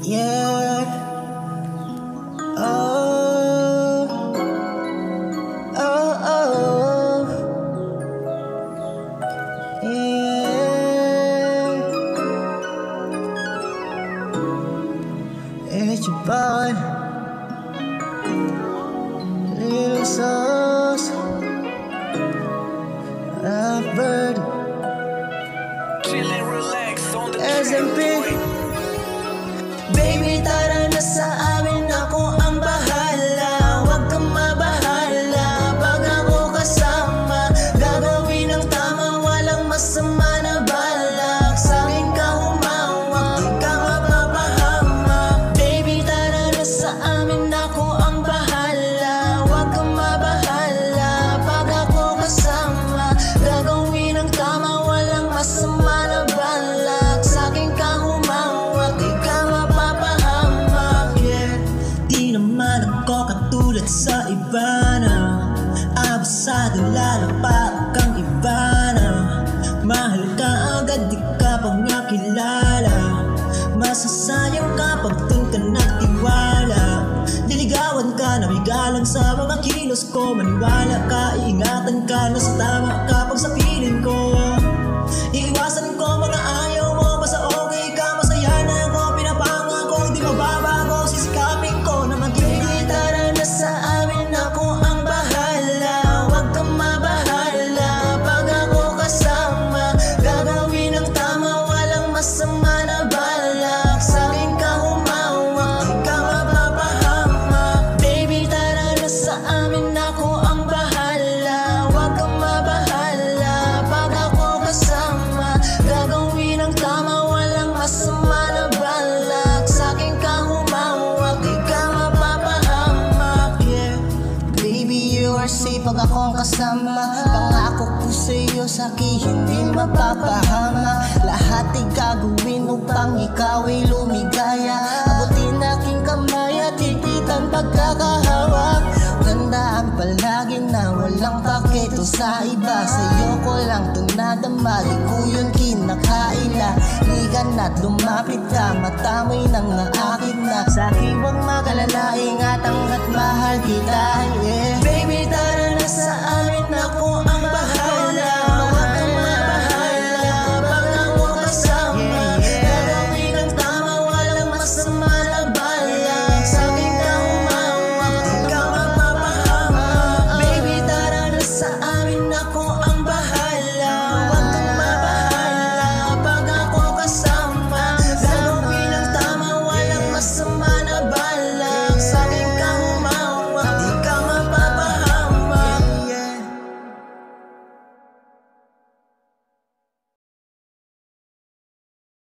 Yeah. Oh. Oh, oh. Yeah. It's your boy, Little Sauce, Bird, Chillin', relax on the SMP. Baby, tara na sa amin, ako ang bahala. Huwag kang mabahala pag ako kasama. Gagawin ang tama, walang masama na balak. Sa akin ka humawak, di ka mapapahamak. Baby, tara na sa amin, ako ang bahala. Huwag kang mabahala pag ako kasama. Gagawin ang tama, walang masama na balak. Sa akin ka humawak, di ka mapapahamak. Yeah. Di naman ako katulad sa iba na abusado, lalo pa kang iba na mahal ka agad, di ka pa nga kilala. Masasayang kapag dun ka nagtiwala. Liligawan ka, nabigalang sa mga kilos ko. Maniwala ka, iingatan ka na sa tama kapag sa piling ko. Iiwasan ko mga ayaw mo, basta okay ka, masaya na ako. Pinapangako, di mababago, sisikapin ko na maging tara na sa amin, ako ang bahala. Huwag kang mabahala pag ako kasama. Gagawin ang tama, walang masama na balak. Sa akin ka humawak, di ka mapapahamak. Baby, tara na sa amin, ako ang bahala. Huwag kang mabahala pag ako kasama. Gagawin ang tama, walang masama na balak. Sa akin ka humawak, di ka mapapahamak. Yeah. Baby, you are safe pag akong kasama. Pangako ko sa'yo, sa'kin hindi mapapahamak. Lahat ay gagawin upang ikaw ay lumigaya. Abutin aking kamay at higitan pagkakahawak. Tandaan palagi na walang pakito sa iba. Sa'yo ko lang ito nadama, di ko yun kinakaila. Ligan na't lumapit ka, mata mo'y nangaakit na. Sa'kin huwag magalala, ingatan at mahal kita. Yeah. Baby, tara na sa